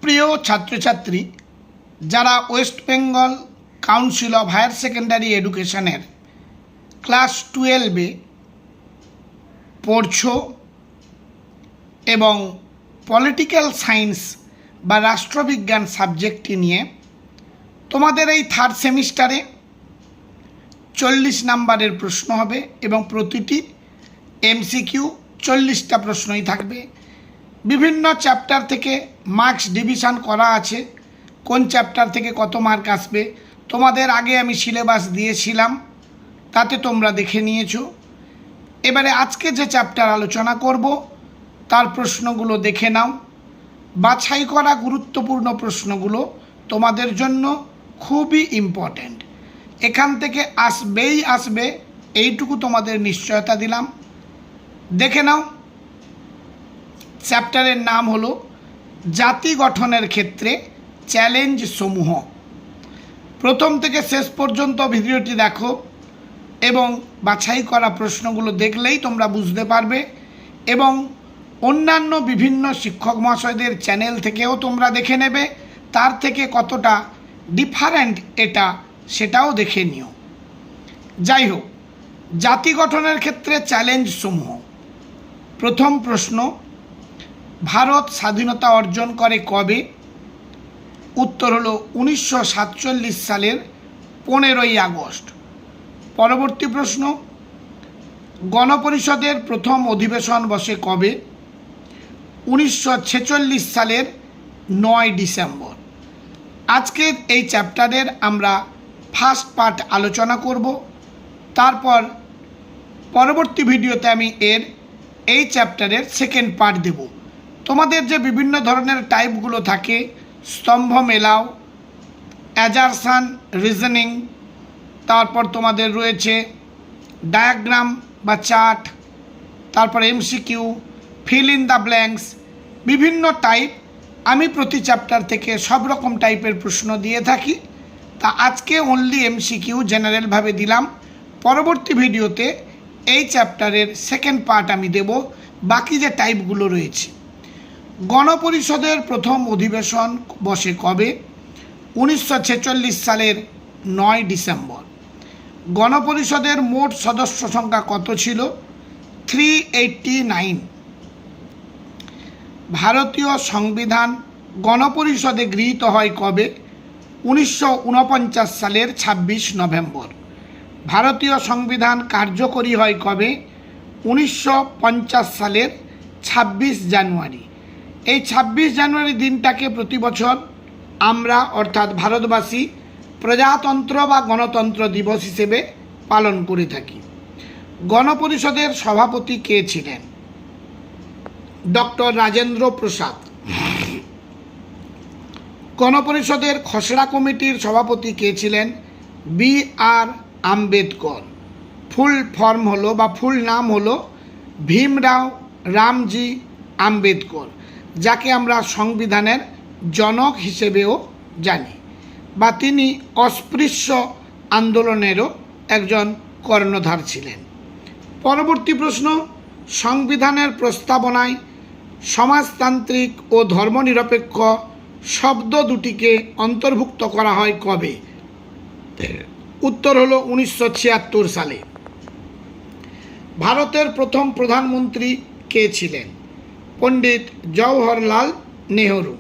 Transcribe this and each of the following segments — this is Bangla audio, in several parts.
প্রিয় ছাত্রছাত্রী যারা West Bengal Council of Higher Secondary এডুকেশনের ক্লাস 12-এ পড়ছো এবং পলিটিক্যাল সায়েন্স বা রাষ্ট্রবিজ্ঞান সাবজেক্টটি নিয়ে তোমাদের এই থার্ড সেমিস্টারে 40 নাম্বারের প্রশ্ন হবে এবং প্রতিটি এমসিকিউ 40টা প্রশ্নই থাকবে। বিভিন্ন চ্যাপ্টার থেকে মার্কস ডিভিশন করা আছে, কোন চ্যাপ্টার থেকে কত মার্ক আসবে তোমাদের আগে আমি সিলেবাস দিয়েছিলাম, তাতে তোমরা দেখে নিয়েছো। এবারে আজকে যে চ্যাপ্টার আলোচনা করব তার প্রশ্নগুলো দেখে নাও। বাছাই করা গুরুত্বপূর্ণ প্রশ্নগুলো তোমাদের জন্য খুবই ইম্পর্ট্যান্ট, এখান থেকে আসবেই আসবে, এইটুকু তোমাদের নিশ্চয়তা দিলাম। দেখে নাও, চ্যাপ্টারের নাম হলো জাতি গঠনের ক্ষেত্রে চ্যালেঞ্জ সমূহ। প্রথম থেকে শেষ পর্যন্ত ভিডিওটি দেখো এবং বাছাই করা প্রশ্নগুলো দেখলেই তোমরা বুঝতে পারবে, এবং অন্যান্য বিভিন্ন শিক্ষক মহাশয়দের চ্যানেল থেকেও তোমরা দেখে নেবে, তার থেকে কতটা ডিফারেন্ট এটা সেটাও দেখে নিও। যাই হোক, জাতি গঠনের ক্ষেত্রে চ্যালেঞ্জ সমূহ। প্রথম প্রশ্ন, ভারত স্বাধীনতা অর্জন করে কবে? উত্তর হলো 1947 সালের 15ই আগস্ট। পরবর্তী প্রশ্ন, গণপরিষদের প্রথম অধিবেশন বসে কবে? 1946 সালের 9 ডিসেম্বর। আজকের এই চ্যাপ্টারের আমরা ফার্স্ট পার্ট আলোচনা করব, তারপর পরবর্তী ভিডিওতে আমি এই চ্যাপ্টারের সেকেন্ড পার্ট দেব। তোমাদের যে বিভিন্ন ধরনের টাইপগুলো থাকে, স্তম্ভ মেলাও, অ্যাজারশন, রিজনিং, তারপর তোমাদের রয়েছে ডায়াগ্রাম বা চার্ট, তারপর MCQ, fill in the blanks, বিভিন্ন টাইপ আমি প্রতি চ্যাপ্টার থেকে সব রকম টাইপের প্রশ্ন দিয়ে থাকি। তা আজকে অনলি এমসিকিউ জেনারেলভাবে দিলাম, পরবর্তী ভিডিওতে এই চ্যাপ্টারের সেকেন্ড পার্ট আমি দেব, বাকি যে টাইপগুলো রয়েছে। গণপরিষদের প্রথম অধিবেশন বসে কবে? 1946 সালের 9 ডিসেম্বর। গণপরিষদের মোট সদস্য সংখ্যা কত ছিল? 389। ভারতীয় সংবিধান গণপরিষদে গৃহীত হয় কবে? 1949 সালের 26 নভেম্বর। ভারতীয় সংবিধান কার্যকরী হয় কবে? 1950 সালের 26 জানুয়ারি। এই 26 জানুয়ারি দিনটাকে প্রতি বছর আমরা অর্থাৎ ভারতবাসী প্রজাতন্ত্র বা গণতন্ত্র দিবস হিসেবে পালন করে থাকি। গণপরিষদের সভাপতি কে ছিলেন? ডক্টর রাজেন্দ্র প্রসাদ। গণপরিষদের খসড়া কমিটির সভাপতি কে ছিলেন? বি.আর. আম্বেদকর। ফুল ফর্ম হলো বা ফুল নাম হলো ভীমরাও রামজি আম্বেদকর, যাকে আমরা সংবিধানের জনক হিসেবেও জানি, বা তিনি অস্পৃশ্য আন্দোলনেরও একজন কর্ণধার ছিলেন। পরবর্তী প্রশ্ন, সংবিধানের প্রস্তাবনায় সমাজতান্ত্রিক ও ধর্মনিরপেক্ষ শব্দ দুটিকে অন্তর্ভুক্ত করা হয় কবে? উত্তর হলো 1976 সালে। ভারতের প্রথম প্রধানমন্ত্রী কে ছিলেন? পণ্ডিত জওহরলাল নেহরু।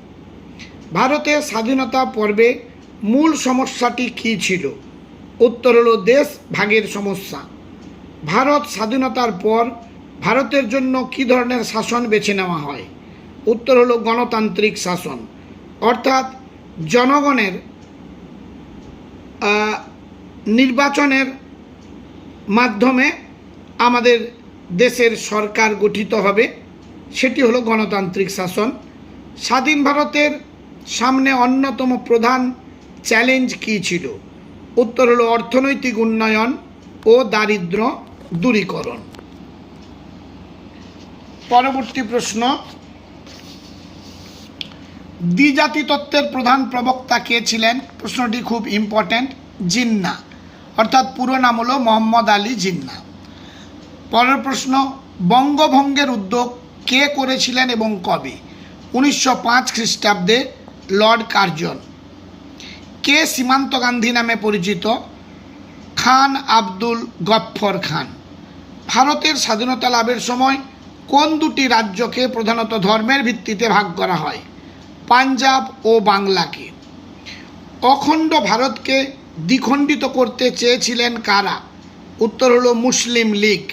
ভারতের স্বাধীনতা পর্বে মূল সমস্যাটি কী ছিল? উত্তর হলো দেশ ভাগের সমস্যা। ভারত স্বাধীনতার পর ভারতের জন্য কী ধরনের শাসন বেছে নেওয়া হয়? উত্তর হলো গণতান্ত্রিক শাসন, অর্থাৎ জনগণের নির্বাচনের মাধ্যমে আমাদের দেশের সরকার গঠিত হবে, সেটি হলো গণতান্ত্রিক শাসন। স্বাধীন ভারতের সামনে অন্যতম প্রধান চ্যালেঞ্জ কী ছিল? উত্তর হলো অর্থনৈতিক উন্নয়ন ও দারিদ্র্য দূরীকরণ। পরবর্তী প্রশ্ন, দ্বিজাতি তত্ত্বের প্রধান প্রবক্তা কে ছিলেন? প্রশ্নটি খুব ইম্পর্ট্যান্ট। জিন্নাহ, অর্থাৎ পুরো নাম হলো মোহাম্মদ আলী জিন্নাহ। পরের প্রশ্ন, বঙ্গভঙ্গের উদ্যোগ কে করেছিলেন এবং কবে? 1905 খ্রিস্টাব্দে লর্ড কার্জন। কে সীমান্ত গান্ধী নামে পরিচিত? খান আব্দুল গফ্ফর খান। ভারতের স্বাধীনতা লাভের সময় কোন দুটি রাজ্যকে প্রধানত ধর্মের ভিত্তিতে ভাগ করা হয়? পাঞ্জাব ও বাংলাকে। অখণ্ড ভারতকে দ্বিখণ্ডিত করতে চেয়েছিলেন কারা? উত্তর হলো মুসলিম লীগ।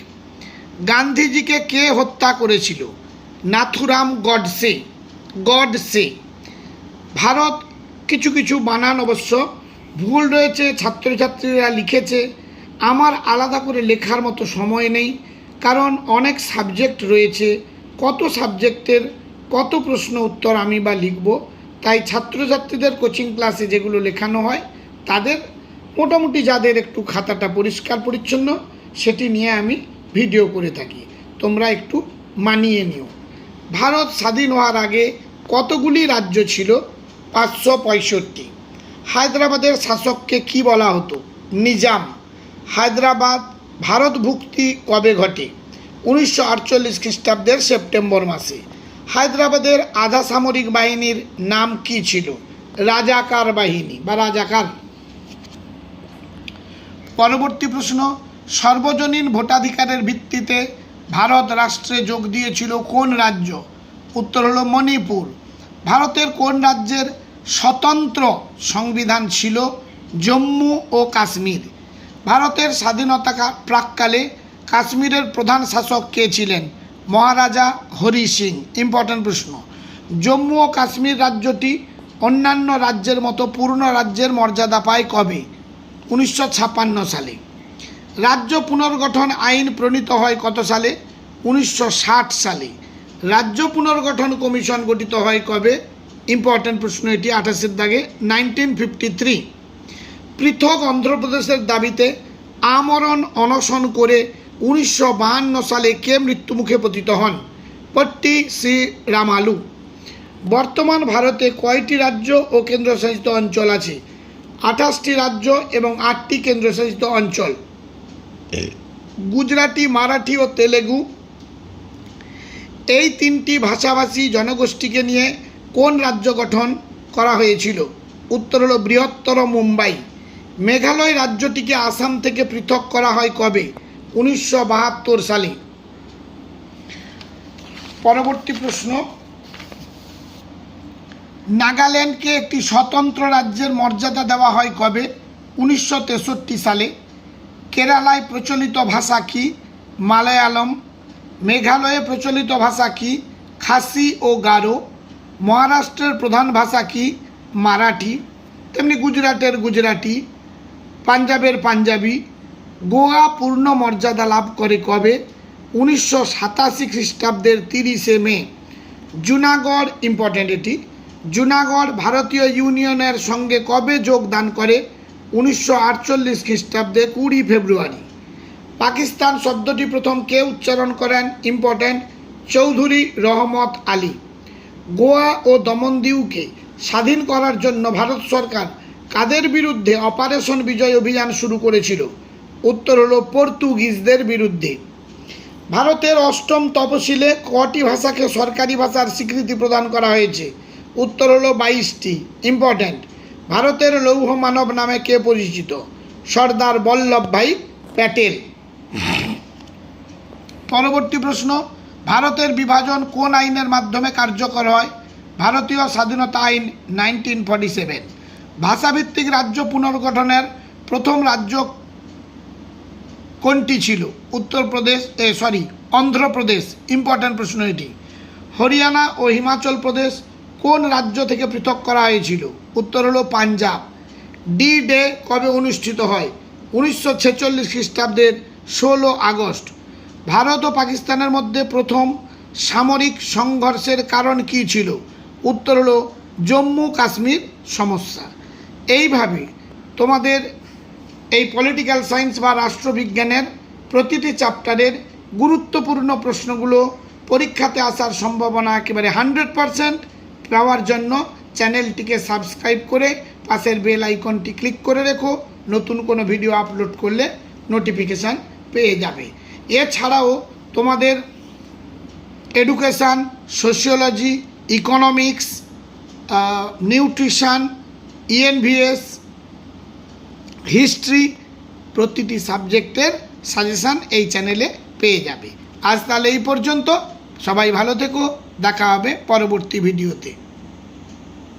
গান্ধীজিকে কে হত্যা করেছিল? নাথুরাম গডসে। ভারত কিছু কিছু বানান অবশ্য ভুল রয়েছে, ছাত্রছাত্রীরা লিখেছে। আমার আলাদা করে লেখার মতো সময় নেই, কারণ অনেক সাবজেক্ট রয়েছে, কত সাবজেক্টের কত প্রশ্ন উত্তর আমি বা লিখব। তাই ছাত্রছাত্রীদের কোচিং ক্লাসে যেগুলো লেখানো হয় তাদের মোটামুটি যাদের একটু খাতাটা পরিষ্কার পরিচ্ছন্ন সেটি নিয়ে আমি ভিডিও করে থাকি, তোমরা একটু মানিয়ে নিও। ভারত স্বাধীন হওয়ার আগে কতগুলি রাজ্য ছিল? 565। হায়দ্রাবাদের শাসককে কি বলা হতো? নিজাম। হায়দ্রাবাদ ভারতভুক্তি কবে ঘটে? 1948 খ্রিস্টাব্দের সেপ্টেম্বর মাসে। হায়দ্রাবাদের আধা সামরিক বাহিনীর নাম কি ছিল? রাজাকার বাহিনী বা রাজাকার। পরবর্তী প্রশ্ন, সর্বজনীন ভোটাধিকারের ভিত্তিতে ভারত রাষ্ট্রে যোগ দিয়েছিল কোন রাজ্য? উত্তর হলো মণিপুর। ভারতের কোন রাজ্যের স্বতন্ত্র সংবিধান ছিল? জম্মু ও কাশ্মীর। ভারতের স্বাধীনতা প্রাক্কালে কাশ্মীরের প্রধান শাসক কে ছিলেন? মহারাজা হরি সিং। ইম্পর্ট্যান্ট প্রশ্ন। জম্মু ও কাশ্মীর রাজ্যটি অন্যান্য রাজ্যের মতো পূর্ণ রাজ্যের মর্যাদা পায় কবে? 1956 সালে। রাজ্য পুনর্গঠন আইন প্রণীত হয় কত সালে? 1960 সালে। রাজ্য পুনর্গঠন কমিশন গঠিত হয় কবে? ইম্পর্ট্যান্ট প্রশ্ন এটি, 28 দাগে, 1953। পৃথক অন্ধ্রপ্রদেশের দাবিতে আমরণ অনশন করে 1952 সালে কে মৃত্যুমুখে পতিত হন? পট্টি শ্রী রামালু। বর্তমান ভারতে কয়টি রাজ্য ও কেন্দ্রশাসিত অঞ্চল আছে? 28টি রাজ্য এবং 8টি কেন্দ্রশাসিত অঞ্চল। গুজরাটি, মারাঠি ও তেলেগু এই তিনটি ভাষাভাষী জনগোষ্ঠীকে নিয়ে কোন রাজ্য গঠন করা হয়েছিল? উত্তর হলো বৃহত্তর মুম্বাই। মেঘালয় রাজ্যটিকে আসাম থেকে পৃথক করা হয় কবে? 1972 সালে। পরবর্তী প্রশ্ন, নাগাল্যান্ডকে একটি স্বতন্ত্র রাজ্যের মর্যাদা দেওয়া হয় কবে? 1963 সালে। কেরালায় প্রচলিত ভাষা কি? মালয়ালম। মেঘালয়ে প্রচলিত ভাষা কি? খাসি ও গারো। মহারাষ্ট্রের প্রধান ভাষা কি? মারাঠি। তেমনি গুজরাটের গুজরাটি। পাঞ্জাবের পাঞ্জাবি। গোয়া পূর্ণ মর্যাদা লাভ করে কবে? 1987 খ্রিস্টাব্দের 30 মে। জুনাগড়, ইম্পর্ট্যান্ট এটি, জুনাগড় ভারতীয় ইউনিয়নের সঙ্গে কবে যোগদান করে? 1948 খ্রিস্টাব্দে 20 ফেব্রুয়ারি। পাকিস্তান শব্দটি প্রথম কে উচ্চারণ করেন? ইম্পর্ট্যান্ট, চৌধুরী রহমত আলী। গোয়া ও দমনদিউকে স্বাধীন করার জন্য ভারত সরকার কাদের বিরুদ্ধে অপারেশন বিজয় অভিযান শুরু করেছিল? উত্তর হলো পর্তুগিজদের বিরুদ্ধে। ভারতের 8ম তফসিলে কটি ভাষাকে সরকারি ভাষার স্বীকৃতি প্রদান করা হয়েছে? উত্তর হলো 22টি। ইম্পর্ট্যান্ট, ভারতের লৌহ মানব নামে কে পরিচিত? সর্দার বল্লভভাই প্যাটেল। পরবর্তী প্রশ্ন, ভারতের বিভাজন কোন আইনের মাধ্যমে কার্যকর হয়? ভারতীয় স্বাধীনতা আইন 1947। ভাষাভিত্তিক রাজ্য পুনর্গঠনের প্রথম রাজ্য কোনটি ছিল? অন্ধ্রপ্রদেশ। ইম্পর্ট্যান্ট প্রশ্ন এটি। হরিয়ানা ও হিমাচল প্রদেশ কোন রাজ্য থেকে পৃথক করা হয়েছিল? উত্তর হলো পাঞ্জাব। ডি ডে কবে অনুষ্ঠিত হয়? 1946 খ্রিস্টাব্দের 16 আগস্ট। ভারত ও পাকিস্তানের মধ্যে প্রথম সামরিক সংঘর্ষের কারণ কী ছিল? উত্তর হলো জম্মু কাশ্মীর সমস্যা। এইভাবে তোমাদের এই পলিটিক্যাল সায়েন্স বা রাষ্ট্রবিজ্ঞানের প্রতিটি চ্যাপ্টারের গুরুত্বপূর্ণ প্রশ্নগুলো পরীক্ষাতে আসার সম্ভাবনা একেবারে 100% পাওয়ার জন্য চ্যানেলটিকে সাবস্ক্রাইব করে পাশের বেল আইকনটি ক্লিক করে রেখো। নতুন কোনো ভিডিও আপলোড করলে নোটিফিকেশান পেয়ে যাবে। এছাড়াও তোমাদের education, sociology, economics, nutrition, ENVS, history, প্রতিটি সাবজেক্টের সাজেশান এই চ্যানেলে পেয়ে যাবে। আজ তাহলে এই পর্যন্ত, সবাই ভালো থেকো, দেখা হবে পরবর্তী ভিডিওতে।